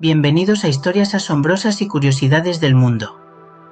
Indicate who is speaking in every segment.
Speaker 1: Bienvenidos a Historias Asombrosas y Curiosidades del Mundo.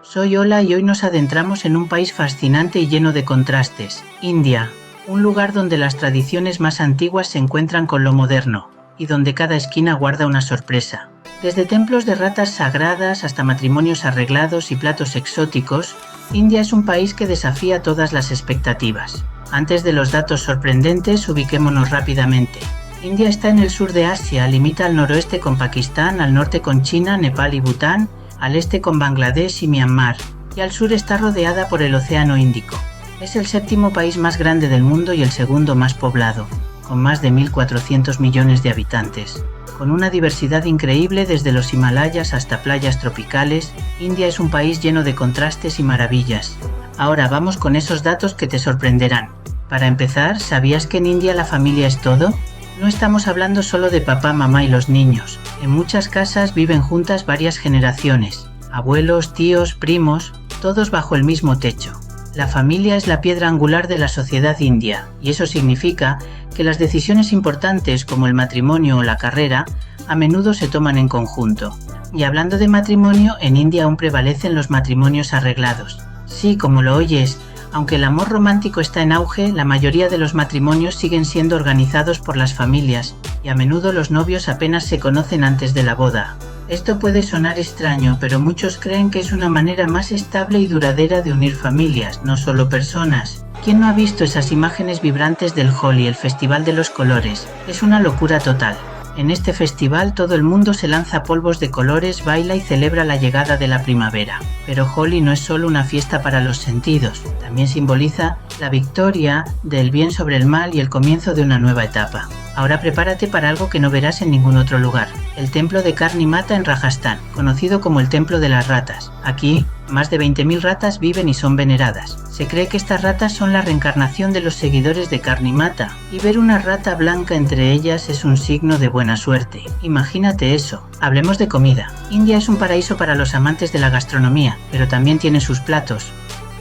Speaker 1: Soy Ola y hoy nos adentramos en un país fascinante y lleno de contrastes, India, un lugar donde las tradiciones más antiguas se encuentran con lo moderno, y donde cada esquina guarda una sorpresa. Desde templos de ratas sagradas hasta matrimonios arreglados y platos exóticos, India es un país que desafía todas las expectativas. Antes de los datos sorprendentes, ubiquémonos rápidamente. India está en el sur de Asia, limita al noroeste con Pakistán, al norte con China, Nepal y Bután, al este con Bangladesh y Myanmar, y al sur está rodeada por el Océano Índico. Es el séptimo país más grande del mundo y el segundo más poblado, con más de 1.400 millones de habitantes. Con una diversidad increíble desde los Himalayas hasta playas tropicales, India es un país lleno de contrastes y maravillas. Ahora vamos con esos datos que te sorprenderán. Para empezar, ¿sabías que en India la familia es todo? No estamos hablando solo de papá, mamá y los niños. En muchas casas viven juntas varias generaciones, abuelos, tíos, primos, todos bajo el mismo techo. La familia es la piedra angular de la sociedad india, y eso significa que las decisiones importantes como el matrimonio o la carrera a menudo se toman en conjunto. Y hablando de matrimonio, en India aún prevalecen los matrimonios arreglados. Sí, como lo oyes, aunque el amor romántico está en auge, la mayoría de los matrimonios siguen siendo organizados por las familias, y a menudo los novios apenas se conocen antes de la boda. Esto puede sonar extraño, pero muchos creen que es una manera más estable y duradera de unir familias, no solo personas. ¿Quién no ha visto esas imágenes vibrantes del Holi, el festival de los colores? Es una locura total. En este festival todo el mundo se lanza polvos de colores, baila y celebra la llegada de la primavera. Pero Holi no es solo una fiesta para los sentidos, también simboliza la victoria del bien sobre el mal y el comienzo de una nueva etapa. Ahora prepárate para algo que no verás en ningún otro lugar, el templo de Karni Mata en Rajasthan, conocido como el templo de las ratas. Aquí, más de 20.000 ratas viven y son veneradas. Se cree que estas ratas son la reencarnación de los seguidores de Karni Mata, y ver una rata blanca entre ellas es un signo de buena suerte. Imagínate eso. Hablemos de comida. India es un paraíso para los amantes de la gastronomía, pero también tiene sus platos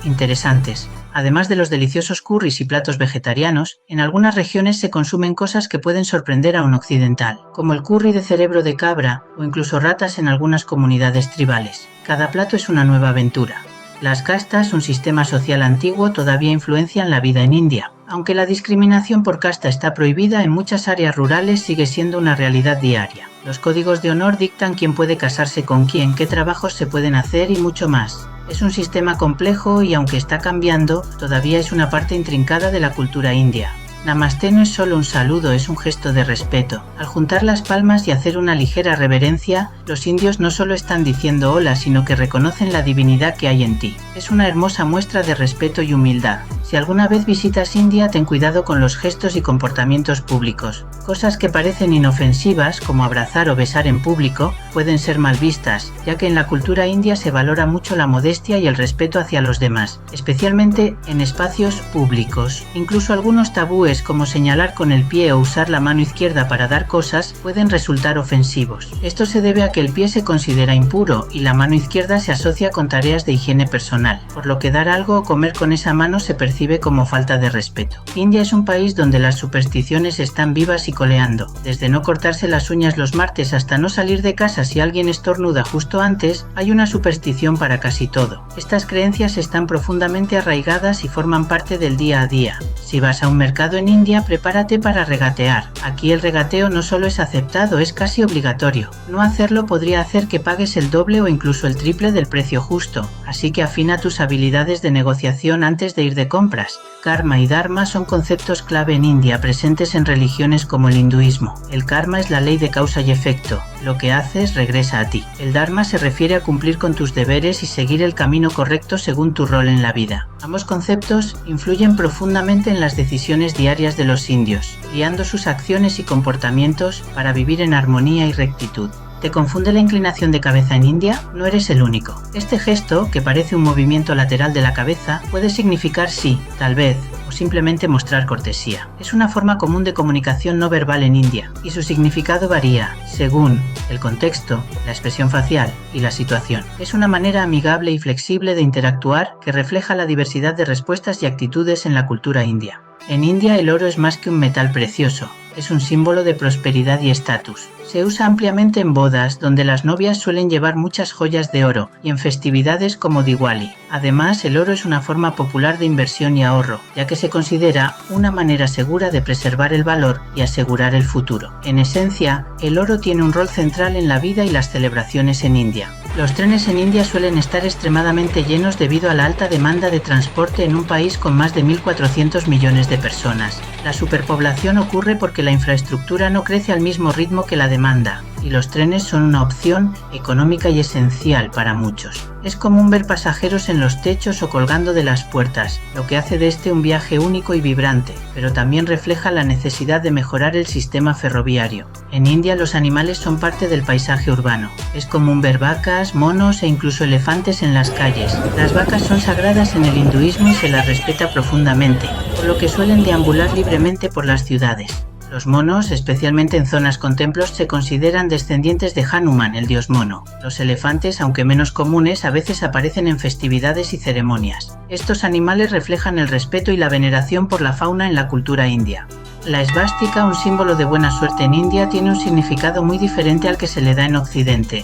Speaker 1: interesantes. Además de los deliciosos curries y platos vegetarianos, en algunas regiones se consumen cosas que pueden sorprender a un occidental, como el curry de cerebro de cabra o incluso ratas en algunas comunidades tribales. Cada plato es una nueva aventura. Las castas, un sistema social antiguo, todavía influencian la vida en India. Aunque la discriminación por casta está prohibida, en muchas áreas rurales sigue siendo una realidad diaria. Los códigos de honor dictan quién puede casarse con quién, qué trabajos se pueden hacer y mucho más. Es un sistema complejo y aunque está cambiando, todavía es una parte intrincada de la cultura india. Namaste no es solo un saludo, es un gesto de respeto. Al juntar las palmas y hacer una ligera reverencia, los indios no solo están diciendo hola, sino que reconocen la divinidad que hay en ti. Es una hermosa muestra de respeto y humildad. Si alguna vez visitas India, ten cuidado con los gestos y comportamientos públicos. Cosas que parecen inofensivas, como abrazar o besar en público, pueden ser mal vistas, ya que en la cultura india se valora mucho la modestia y el respeto hacia los demás, especialmente en espacios públicos. Incluso algunos tabúes como señalar con el pie o usar la mano izquierda para dar cosas pueden resultar ofensivos. Esto se debe a que el pie se considera impuro y la mano izquierda se asocia con tareas de higiene personal, por lo que dar algo o comer con esa mano se percibe como falta de respeto. India es un país donde las supersticiones están vivas y coleando, desde no cortarse las uñas los martes hasta no salir de casa si alguien estornuda justo antes, hay una superstición para casi todo. Estas creencias están profundamente arraigadas y forman parte del día a día. Si vas a un mercado en India, prepárate para regatear. Aquí el regateo no solo es aceptado, es casi obligatorio. No hacerlo podría hacer que pagues el doble o incluso el triple del precio justo, así que afina tus habilidades de negociación antes de ir de compras. Karma y Dharma son conceptos clave en India, presentes en religiones como el hinduismo. El karma es la ley de causa y efecto. Lo que haces regresa a ti. El Dharma se refiere a cumplir con tus deberes y seguir el camino correcto según tu rol en la vida. Ambos conceptos influyen profundamente en las decisiones diarias de los indios, guiando sus acciones y comportamientos para vivir en armonía y rectitud. ¿Te confunde la inclinación de cabeza en India? No eres el único. Este gesto, que parece un movimiento lateral de la cabeza, puede significar sí, tal vez, o simplemente mostrar cortesía. Es una forma común de comunicación no verbal en India, y su significado varía según el contexto, la expresión facial y la situación. Es una manera amigable y flexible de interactuar que refleja la diversidad de respuestas y actitudes en la cultura india. En India el oro es más que un metal precioso, es un símbolo de prosperidad y estatus. Se usa ampliamente en bodas, donde las novias suelen llevar muchas joyas de oro, y en festividades como Diwali. Además, el oro es una forma popular de inversión y ahorro, ya que se considera una manera segura de preservar el valor y asegurar el futuro. En esencia, el oro tiene un rol central en la vida y las celebraciones en India. Los trenes en India suelen estar extremadamente llenos debido a la alta demanda de transporte en un país con más de 1.400 millones de personas. La superpoblación ocurre porque la infraestructura no crece al mismo ritmo que la demanda, y los trenes son una opción económica y esencial para muchos. Es común ver pasajeros en los techos o colgando de las puertas, lo que hace de este un viaje único y vibrante, pero también refleja la necesidad de mejorar el sistema ferroviario. En India los animales son parte del paisaje urbano. Es común ver vacas, monos e incluso elefantes en las calles. Las vacas son sagradas en el hinduismo y se las respeta profundamente, por lo que suelen deambular libremente por las ciudades. Los monos, especialmente en zonas con templos, se consideran descendientes de Hanuman, el dios mono. Los elefantes, aunque menos comunes, a veces aparecen en festividades y ceremonias. Estos animales reflejan el respeto y la veneración por la fauna en la cultura india. La esvástica, un símbolo de buena suerte en India, tiene un significado muy diferente al que se le da en Occidente.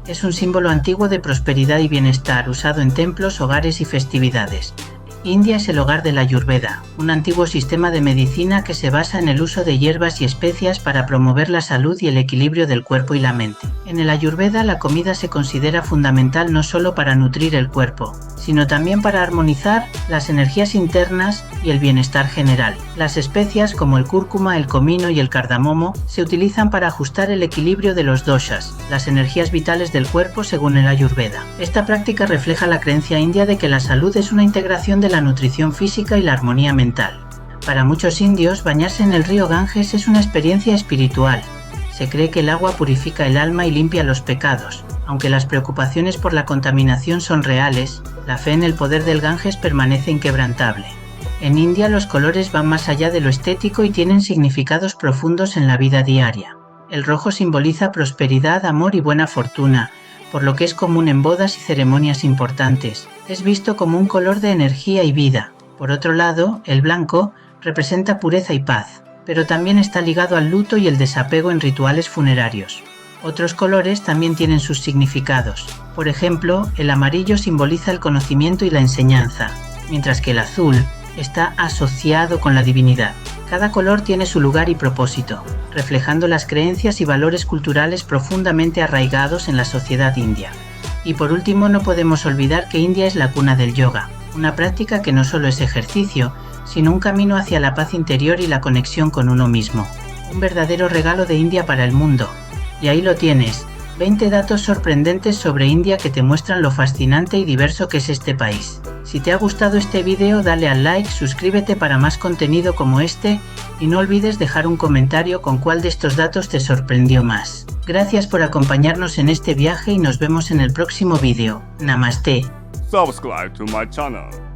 Speaker 1: Es un símbolo antiguo de prosperidad y bienestar, usado en templos, hogares y festividades. India es el hogar de la Ayurveda, un antiguo sistema de medicina que se basa en el uso de hierbas y especias para promover la salud y el equilibrio del cuerpo y la mente. En el Ayurveda la comida se considera fundamental no solo para nutrir el cuerpo, sino también para armonizar las energías internas y el bienestar general. Las especias como el cúrcuma, el comino y el cardamomo se utilizan para ajustar el equilibrio de los doshas, las energías vitales del cuerpo según el Ayurveda. Esta práctica refleja la creencia india de que la salud es una integración de la nutrición física y la armonía mental. Para muchos indios, bañarse en el río Ganges es una experiencia espiritual. Se cree que el agua purifica el alma y limpia los pecados. Aunque las preocupaciones por la contaminación son reales, la fe en el poder del Ganges permanece inquebrantable. En India los colores van más allá de lo estético y tienen significados profundos en la vida diaria. El rojo simboliza prosperidad, amor y buena fortuna, por lo que es común en bodas y ceremonias importantes. Es visto como un color de energía y vida. Por otro lado, el blanco representa pureza y paz, pero también está ligado al luto y el desapego en rituales funerarios. Otros colores también tienen sus significados. Por ejemplo, el amarillo simboliza el conocimiento y la enseñanza, mientras que el azul está asociado con la divinidad. Cada color tiene su lugar y propósito, reflejando las creencias y valores culturales profundamente arraigados en la sociedad india. Y por último, no podemos olvidar que India es la cuna del yoga, una práctica que no solo es ejercicio, sino un camino hacia la paz interior y la conexión con uno mismo. Un verdadero regalo de India para el mundo. Y ahí lo tienes, 20 datos sorprendentes sobre India que te muestran lo fascinante y diverso que es este país. Si te ha gustado este vídeo, dale al like, suscríbete para más contenido como este y no olvides dejar un comentario con cuál de estos datos te sorprendió más. Gracias por acompañarnos en este viaje y nos vemos en el próximo vídeo. Namaste.
Speaker 2: Subscribe to my channel.